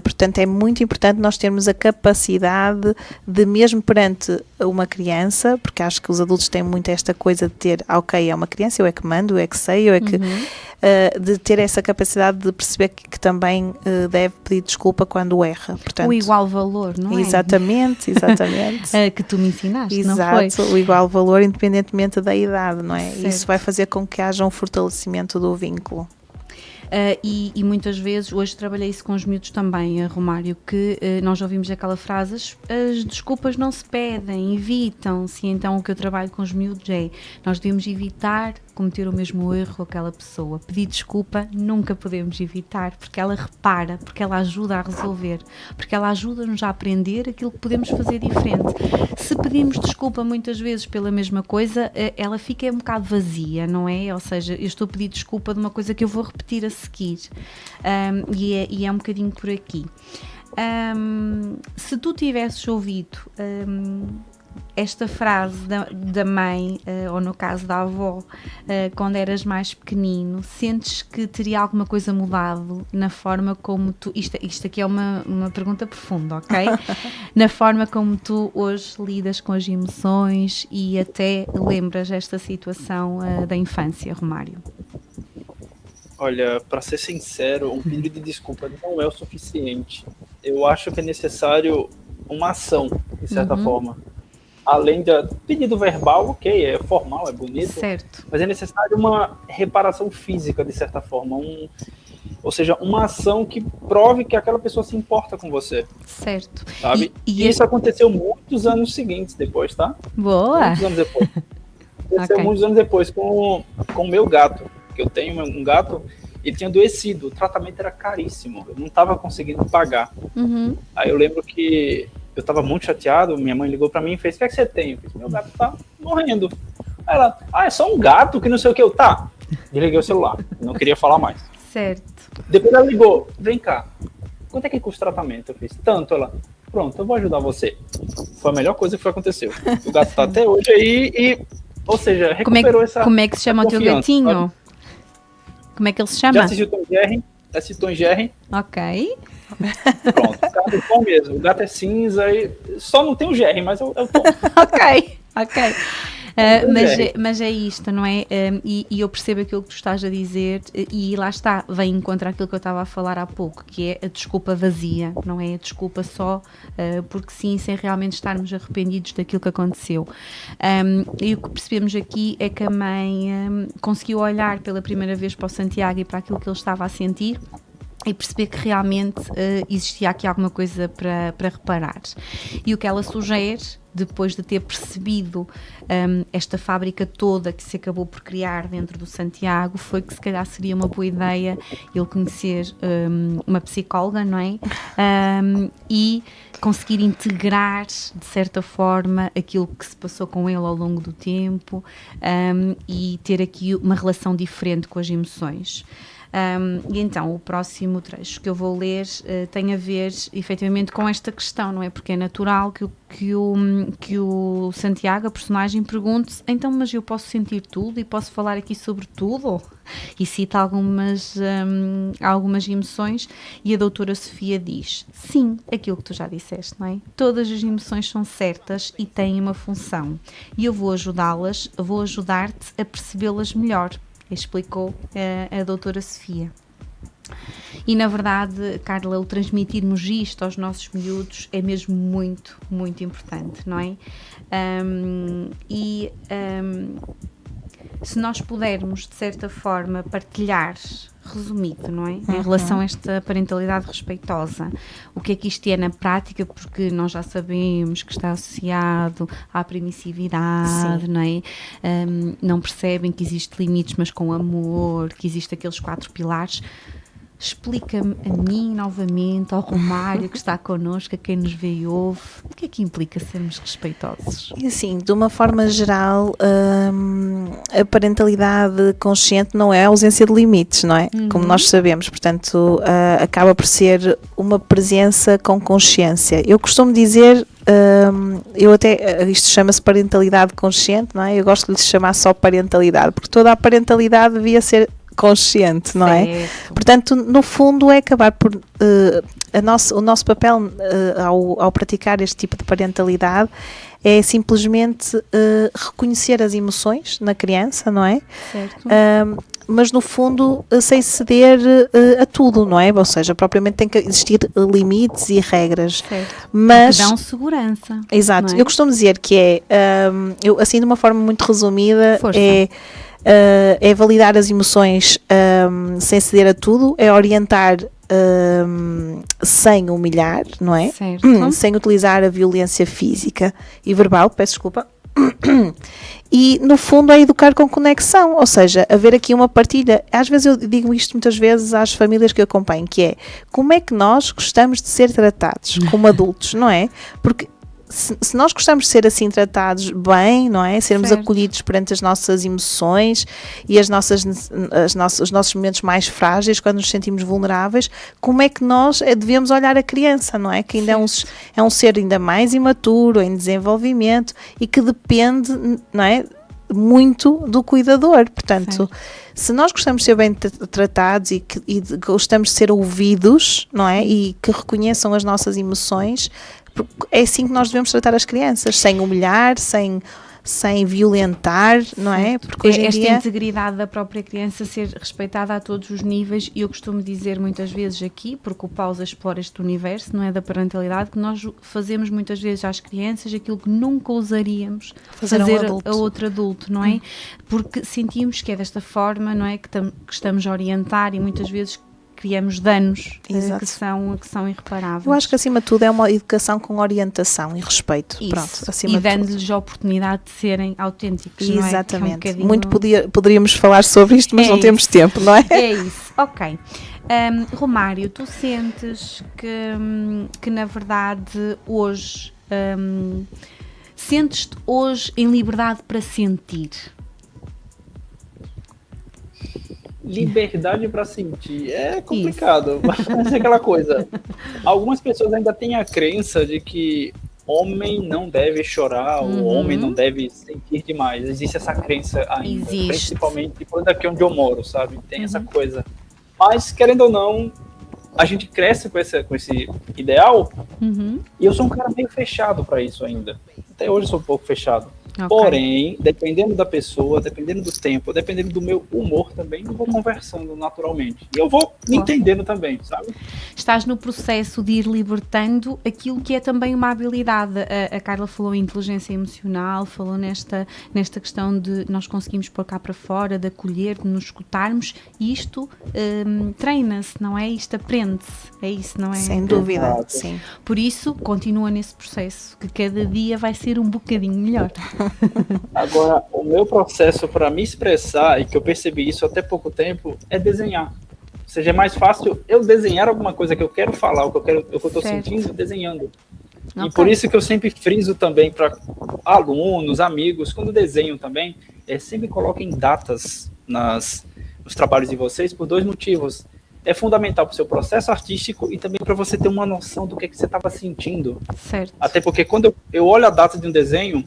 Portanto, é muito importante nós termos a capacidade de, mesmo perante uma criança, porque acho que os adultos têm muito esta coisa de ter, ok, é uma criança, eu é que mando, eu é que sei, eu é que... de ter essa capacidade de perceber que também deve pedir desculpa quando erra. Portanto, o igual valor, não é? Exatamente. Que tu me ensinaste, exato, não foi? O igual valor independentemente da idade, não é? Certo. Isso vai fazer com que haja um fortalecimento do vínculo. E muitas vezes, hoje trabalhei isso com os miúdos também, Romário, que nós ouvimos aquela frase: as desculpas não se pedem, evitam-se. Então o que eu trabalho com os miúdos é: nós devemos evitar cometer o mesmo erro com aquela pessoa. Pedir desculpa nunca podemos evitar, porque ela repara, porque ela ajuda a resolver, porque ela ajuda-nos a aprender aquilo que podemos fazer diferente. Se pedimos desculpa muitas vezes pela mesma coisa, ela fica um bocado vazia, não é? Ou seja, eu estou a pedir desculpa de uma coisa que eu vou repetir a seguir. E é um bocadinho por aqui. Se tu tivesses ouvido esta frase da mãe, ou no caso da avó, quando eras mais pequenino, sentes que teria alguma coisa mudado na forma como tu... Isto aqui é uma pergunta profunda, ok? Na forma como tu hoje lidas com as emoções e até lembras esta situação da infância, Romário? Olha, para ser sincero, um pedido de desculpa não é o suficiente. Eu acho que é necessário uma ação, de certa forma. Além do pedido verbal, ok, é formal, é bonito, Certo. mas é necessário uma reparação física, de certa forma. Ou seja, uma ação que prove que aquela pessoa se importa com você, Certo. sabe? E E isso aconteceu muitos anos seguintes depois, tá? Boa. Muitos anos depois. Aconteceu Ok. muitos anos depois com o meu gato, que eu tenho um gato, ele tinha adoecido, o tratamento era caríssimo, eu não estava conseguindo pagar. Uhum. Aí eu lembro que eu estava muito chateado, minha mãe ligou para mim e fez, o que é que você tem? Eu fiz, meu gato tá morrendo. Aí ela, é só um gato que não sei o que, eu, tá. Desliguei o celular, não queria falar mais. Certo. Depois ela ligou, vem cá, quanto é que custa o tratamento? Eu fiz, tanto. Ela, pronto, eu vou ajudar você. Foi a melhor coisa que aconteceu. O gato tá até hoje aí e, ou seja, recuperou essa Como é que se chama o teu confiança, gatinho? sabe? Como é que ele se Já chama? assistiu Tom Jerry? Assistiu Tom Jerry? Ok. Pronto, o gato é Tom mesmo. O gato é cinza e só não tem o Jerry, mas é o Tom. Ok. Jerry. Mas é isto, não é? E eu percebo aquilo que tu estás a dizer e lá está, vem encontrar aquilo que eu estava a falar há pouco, que é a desculpa vazia, não é a desculpa só porque sim, sem realmente estarmos arrependidos daquilo que aconteceu. E o que percebemos aqui é que a mãe conseguiu olhar pela primeira vez para o Santiago e para aquilo que ele estava a sentir e perceber que realmente existia aqui alguma coisa para reparar. E o que ela sugere, depois de ter percebido esta fábrica toda que se acabou por criar dentro do Santiago, foi que se calhar seria uma boa ideia ele conhecer uma psicóloga, não é? E conseguir integrar, de certa forma, aquilo que se passou com ele ao longo do tempo e ter aqui uma relação diferente com as emoções. E então o próximo trecho que eu vou ler tem a ver efetivamente com esta questão, não é? Porque é natural que o Santiago, a personagem, pergunte-se, então, mas eu posso sentir tudo e posso falar aqui sobre tudo? E cita algumas emoções e a doutora Sofia diz, sim, aquilo que tu já disseste, não é? Todas as emoções são certas e têm uma função e eu vou ajudar-te a percebê-las melhor, explicou a doutora Sofia. E na verdade, Carla, o transmitirmos isto aos nossos miúdos é mesmo muito, muito importante, não é? Se nós pudermos, de certa forma, partilhar, resumido, não é? Em relação a esta parentalidade respeitosa, o que é que isto é na prática, porque nós já sabemos que está associado à permissividade, não é? Não percebem que existem limites, mas com amor, que existem aqueles 4 pilares. Explica-me a mim novamente, ao Romário que está connosco, a quem nos vê e ouve, o que é que implica sermos respeitosos? E assim, de uma forma geral, a parentalidade consciente não é a ausência de limites, não é? Como nós sabemos, portanto, acaba por ser uma presença com consciência. Eu costumo dizer, isto chama-se parentalidade consciente, não é? Eu gosto de lhe chamar só parentalidade, porque toda a parentalidade devia ser consciente, não é? Portanto, no fundo é acabar por o nosso papel ao praticar este tipo de parentalidade é simplesmente reconhecer as emoções na criança, não é? Certo. Mas no fundo sem ceder a tudo, não é? Ou seja, propriamente tem que existir limites e regras. Certo. Mas que dão segurança. exato, não é? eu costumo dizer que eu assim de uma forma muito resumida, Força. é validar as emoções sem ceder a tudo, é orientar sem humilhar, não é? Certo. Sem utilizar a violência física e verbal, peço desculpa. E no fundo é educar com conexão, ou seja, haver aqui uma partilha. Às vezes eu digo isto muitas vezes às famílias que eu acompanho, que é como é que nós gostamos de ser tratados como adultos, não é? Porque se nós gostamos de ser assim tratados bem, não é? Sermos Certo. acolhidos perante as nossas emoções e os nossos momentos mais frágeis, quando nos sentimos vulneráveis, como é que nós devemos olhar a criança, não é? Que ainda é um ser ainda mais imaturo, em desenvolvimento e que depende, não é? Muito do cuidador. Portanto, se nós gostamos de ser bem tratados e gostamos de ser ouvidos, não é? E que reconheçam as nossas emoções, é assim que nós devemos tratar as crianças, sem humilhar, sem sem violentar, não é? Porque hoje em Esta dia... integridade da própria criança ser respeitada a todos os níveis, e eu costumo dizer muitas vezes aqui, porque o Pausa explora este universo, não é, da parentalidade, que nós fazemos muitas vezes às crianças aquilo que nunca ousaríamos fazer a outro adulto, não é? Porque sentimos que é desta forma, não é, que estamos a orientar, e muitas vezes criamos danos que são irreparáveis. Eu acho que acima de tudo é uma educação com orientação e respeito. Isso. Pronto, acima e dando-lhes a oportunidade de serem autênticos. Exatamente. Não é? Muito poderíamos falar sobre isto, mas não temos tempo, não é? É isso, ok. Romário, tu sentes que na verdade hoje sentes-te hoje em liberdade para sentir? Liberdade para sentir é complicado, mas é aquela coisa. Algumas pessoas ainda têm a crença de que homem não deve chorar, ou homem não deve sentir demais. Existe essa crença ainda, principalmente por daqui onde eu moro, sabe? Tem essa coisa. Mas, querendo ou não, a gente cresce com esse ideal, e eu sou um cara meio fechado para isso ainda. Até hoje eu sou um pouco fechado. Okay. Porém, dependendo da pessoa, dependendo do tempo, dependendo do meu humor também, eu vou conversando naturalmente. E eu vou me entendendo também, sabe? Estás no processo de ir libertando aquilo que é também uma habilidade. A Carla falou em inteligência emocional, falou nesta questão de nós conseguimos pôr cá para fora, de acolher, de nos escutarmos, e isto treina-se, não é? Isto aprende-se, é isso, não é? Sem dúvida, sim. Por isso, continua nesse processo, que cada dia vai ser um bocadinho melhor. Agora, o meu processo para me expressar, e que eu percebi isso até pouco tempo, é desenhar. Ou seja, é mais fácil eu desenhar alguma coisa que eu quero falar, o que eu estou sentindo, desenhando. Okay. E por isso que eu sempre friso também para alunos, amigos, quando desenham também, sempre coloquem datas nos trabalhos de vocês por 2 motivos. É fundamental para o seu processo artístico e também para você ter uma noção do que você estava sentindo. Certo. Até porque quando eu olho a data de um desenho,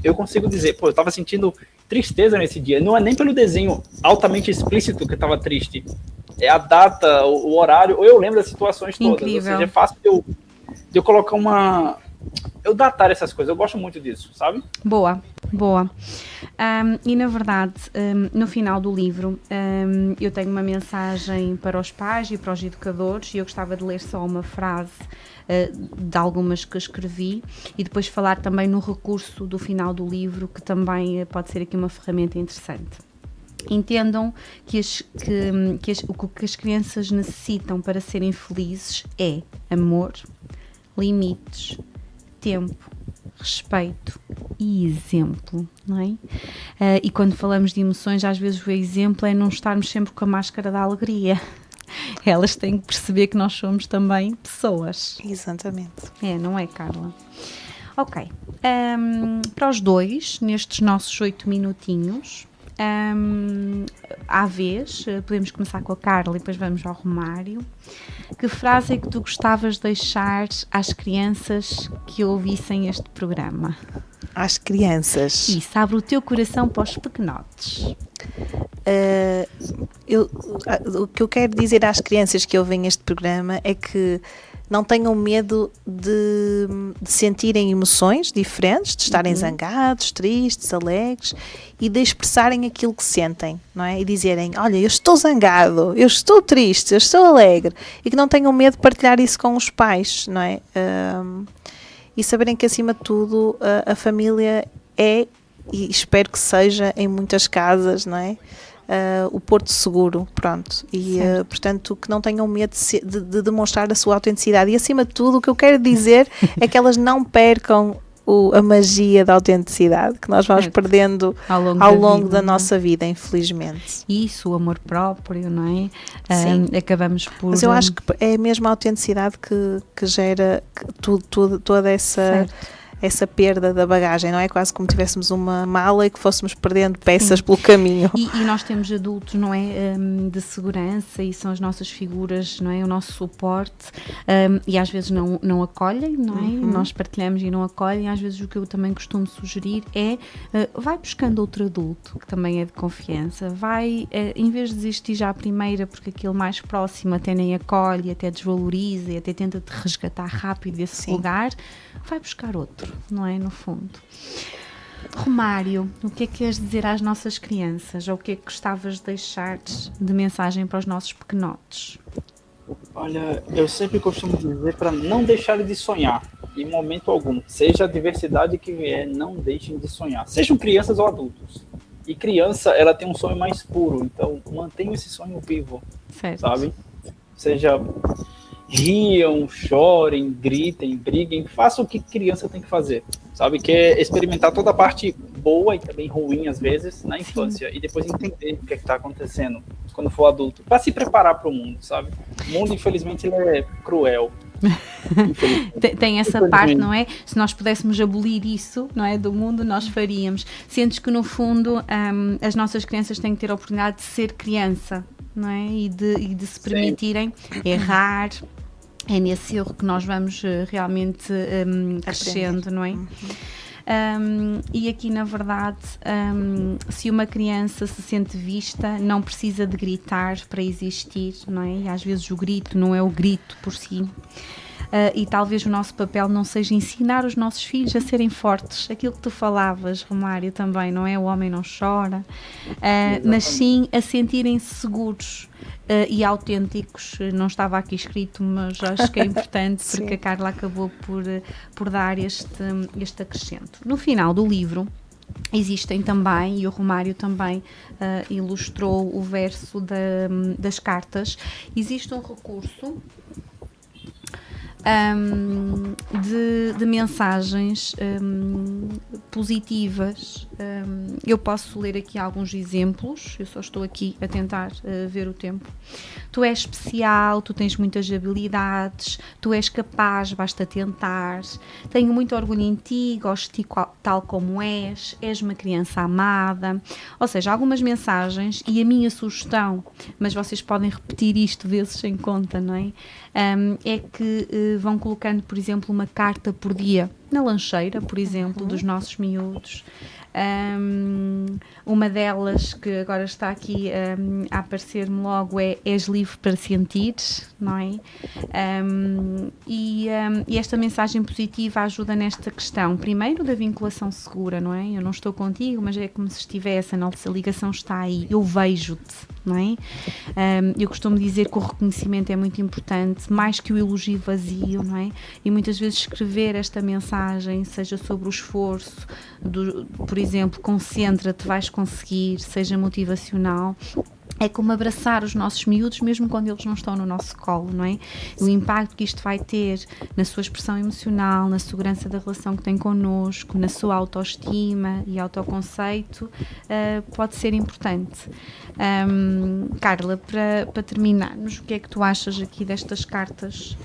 eu consigo dizer, eu estava sentindo tristeza nesse dia. Não é nem pelo desenho altamente explícito que eu estava triste. É a data, o horário, ou eu lembro das situações todas. Incrível. Ou seja, é fácil de eu colocar eu datar essas coisas. Eu gosto muito disso, sabe? Boa. E na verdade, no final do livro, eu tenho uma mensagem para os pais e para os educadores, e eu gostava de ler só uma frase de algumas que escrevi, e depois falar também no recurso do final do livro, que também pode ser aqui uma ferramenta interessante. Entendam que o que as crianças necessitam para serem felizes é amor, limites, tempo, respeito e exemplo, não é? E quando falamos de emoções, às vezes o exemplo é não estarmos sempre com a máscara da alegria. Elas têm que perceber que nós somos também pessoas. Exatamente. Não é, Carla? Ok. Para os dois, nestes nossos 8 minutinhos, à vez, podemos começar com a Carla e depois vamos ao Romário. Que frase é que tu gostavas de deixar às crianças que ouvissem este programa? Às crianças? Isso, abre o teu coração para os pequenotes. O que eu quero dizer às crianças que ouvem este programa é que não tenham medo de sentirem emoções diferentes, de estarem zangados, tristes, alegres, e de expressarem aquilo que sentem, não é? E dizerem, olha, eu estou zangado, eu estou triste, eu estou alegre, e que não tenham medo de partilhar isso com os pais, não é? E saberem que, acima de tudo, a família é, e espero que seja em muitas casas, não é? O porto seguro, pronto, e portanto que não tenham medo de demonstrar a sua autenticidade, e acima de tudo o que eu quero dizer é que elas não percam a magia da autenticidade que nós vamos perdendo ao longo da nossa vida, infelizmente. Isso, o amor próprio, não é? Acabamos por... Mas eu acho que é mesmo a autenticidade que gera toda essa perda da bagagem, não é? Quase como tivéssemos uma mala e que fôssemos perdendo peças pelo caminho. E nós temos adultos, não é? De segurança, e são as nossas figuras, não é? O nosso suporte, e às vezes não acolhem, não é? Nós partilhamos e não acolhem. Às vezes o que eu também costumo sugerir é, vai buscando outro adulto, que também é de confiança, vai, em vez de desistir já à primeira, porque aquele mais próximo até nem acolhe, até desvaloriza e até tenta te resgatar rápido desse lugar, vai buscar outro, não é? No fundo. Romário, o que é que queres dizer às nossas crianças? Ou o que é que gostavas de deixar de mensagem para os nossos pequenotes? Olha, eu sempre costumo dizer para não deixarem de sonhar, em momento algum. Seja a diversidade que vier, não deixem de sonhar. Sejam crianças ou adultos. E criança, ela tem um sonho mais puro, então mantenham esse sonho vivo, Certo. sabe? Seja, riam, chorem, gritem, briguem, façam o que criança tem que fazer, sabe? Que é experimentar toda a parte boa e também ruim, às vezes, na infância, e depois entender o que está acontecendo quando for adulto, para se preparar para o mundo, sabe? O mundo, infelizmente, ele é cruel. Tem essa parte, não é? Se nós pudéssemos abolir isso, não é, do mundo, nós faríamos. Sentes que no fundo as nossas crianças têm que ter a oportunidade de ser criança, não é? E de se permitirem errar. É nesse erro que nós vamos realmente crescendo, não é? E aqui, na verdade, se uma criança se sente vista, não precisa de gritar para existir, não é? E às vezes o grito não é o grito por si. E talvez o nosso papel não seja ensinar os nossos filhos a serem fortes. Aquilo que tu falavas, Romário, também, não é? O homem não chora. Mas sim a sentirem-se seguros e autênticos. Não estava aqui escrito, mas acho que é importante porque a Carla acabou por dar este acrescento. No final do livro existem também, e o Romário também ilustrou o verso das cartas, existe um recurso de mensagens positivas. Eu posso ler aqui alguns exemplos, eu só estou aqui a tentar ver o tempo. Tu és especial, tu tens muitas habilidades, tu és capaz, basta tentar, tenho muito orgulho em ti, gosto de ti tal como és uma criança amada. Ou seja, algumas mensagens, e a minha sugestão, mas vocês podem repetir isto vezes sem conta, não é? É que vão colocando, por exemplo, uma carta por dia na lancheira, por exemplo, dos nossos miúdos. Uma delas que agora está aqui a aparecer-me logo é: és livre para sentir, não é? E esta mensagem positiva ajuda nesta questão, primeiro da vinculação segura, não é? Eu não estou contigo, mas é como se estivesse, a nossa ligação está aí, eu vejo-te, não é? Eu costumo dizer que o reconhecimento é muito importante, mais que o elogio vazio, não é? E muitas vezes escrever esta mensagem, seja sobre o esforço, por exemplo, concentra-te, vais conseguir, seja motivacional, é como abraçar os nossos miúdos mesmo quando eles não estão no nosso colo, não é? O impacto que isto vai ter na sua expressão emocional, na segurança da relação que tem connosco, na sua autoestima e autoconceito, pode ser importante. Carla, para terminarmos, o que é que tu achas aqui destas cartas?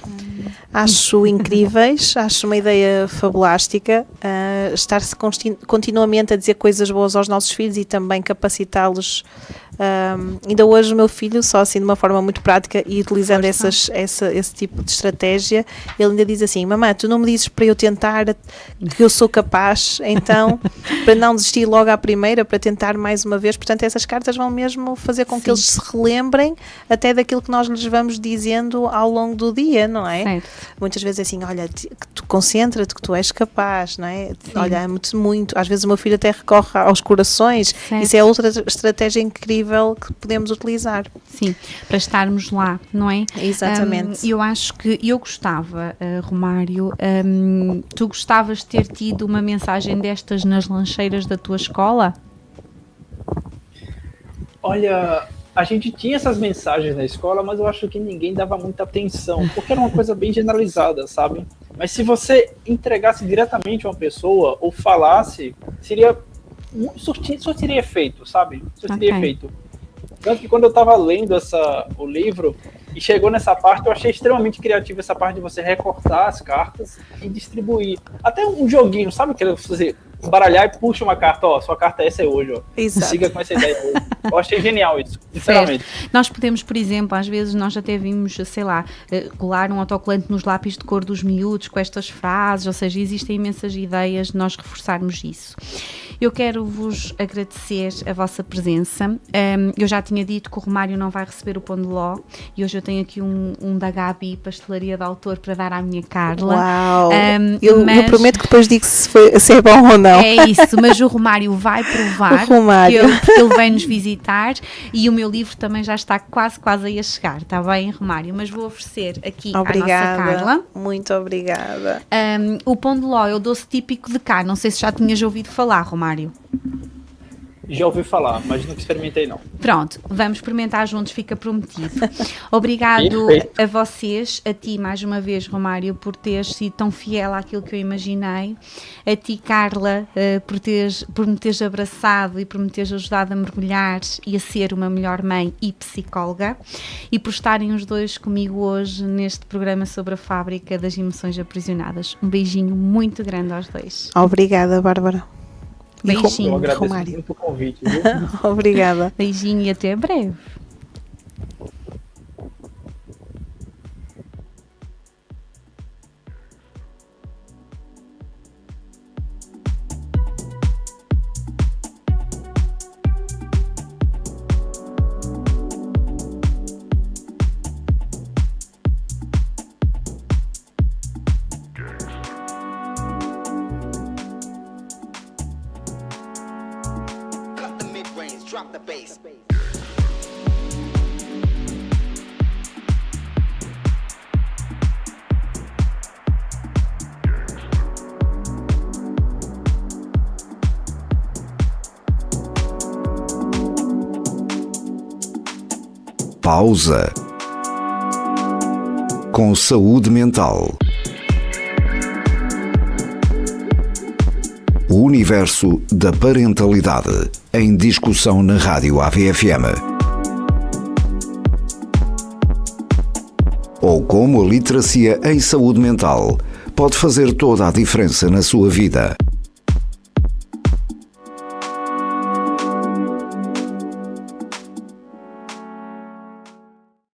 Acho incríveis, acho uma ideia fabulástica, estar-se continuamente a dizer coisas boas aos nossos filhos e também capacitá-los. Ainda hoje o meu filho, só assim de uma forma muito prática e utilizando esse tipo de estratégia, ele ainda diz assim: mamãe, tu não me dizes para eu tentar, que eu sou capaz, então para não desistir logo à primeira, para tentar mais uma vez. Portanto, essas cartas vão mesmo fazer com que eles se relembrem até daquilo que nós lhes vamos dizendo ao longo do dia, não é? Certo. Muitas vezes é assim: olha, que tu concentra-te, que tu és capaz, não é? Sim. Olha, amo-te muito. Às vezes o meu filho até recorre aos corações. Certo. Isso é outra estratégia incrível que podemos utilizar. Sim, para estarmos lá, não é? Exatamente. Eu acho que eu gostava, Romário, tu gostavas de ter tido uma mensagem destas nas lancheiras da tua escola? Olha, a gente tinha essas mensagens na escola, mas eu acho que ninguém dava muita atenção, porque era uma coisa bem generalizada, sabe? Mas se você entregasse diretamente a uma pessoa ou falasse, só teria efeito, sabe? Só teria efeito. Tanto que quando eu estava lendo o livro e chegou nessa parte, eu achei extremamente criativo essa parte de você recortar as cartas e distribuir. Até um joguinho, sabe? Que você baralhar e puxa uma carta, ó, sua carta essa é hoje, ó. Exato. Siga com essa ideia hoje. Eu achei genial isso, sinceramente. Nós podemos, por exemplo, às vezes nós até vimos, sei lá, colar um autocolante nos lápis de cor dos miúdos com estas frases, ou seja, existem imensas ideias de nós reforçarmos isso. Eu quero vos agradecer a vossa presença. Eu já tinha dito que o Romário não vai receber o pão de ló e hoje eu tenho aqui um da Gabi, pastelaria de autor, para dar à minha Carla. Uau! Eu prometo que depois digo se é bom ou não. É isso, mas o Romário vai provar, porque ele vem nos visitar e o meu livro também já está quase a ir chegar, está bem, Romário? Mas vou oferecer aqui à nossa Carla. Muito obrigada. O pão de ló é o doce típico de cá, não sei se já tinhas ouvido falar, Romário. Já ouvi falar, mas nunca experimentei não. Pronto, vamos experimentar juntos, fica prometido. Obrigado Perfeito. a vocês, a ti mais uma vez, Romário, por teres sido tão fiel àquilo que eu imaginei. A ti, Carla, por me teres abraçado e por me teres ajudado a mergulhar e a ser uma melhor mãe e psicóloga. E por estarem os dois comigo hoje neste programa sobre a fábrica das emoções aprisionadas. Um beijinho muito grande aos dois. Obrigada, Bárbara. Beijinho, Eu agradeço Romário. muito o convite, viu? Obrigada. Beijinho e até breve. Drop the bass. Pausa. Com saúde mental. O universo da parentalidade em discussão na Rádio AVFM. Ou como a literacia em saúde mental pode fazer toda a diferença na sua vida.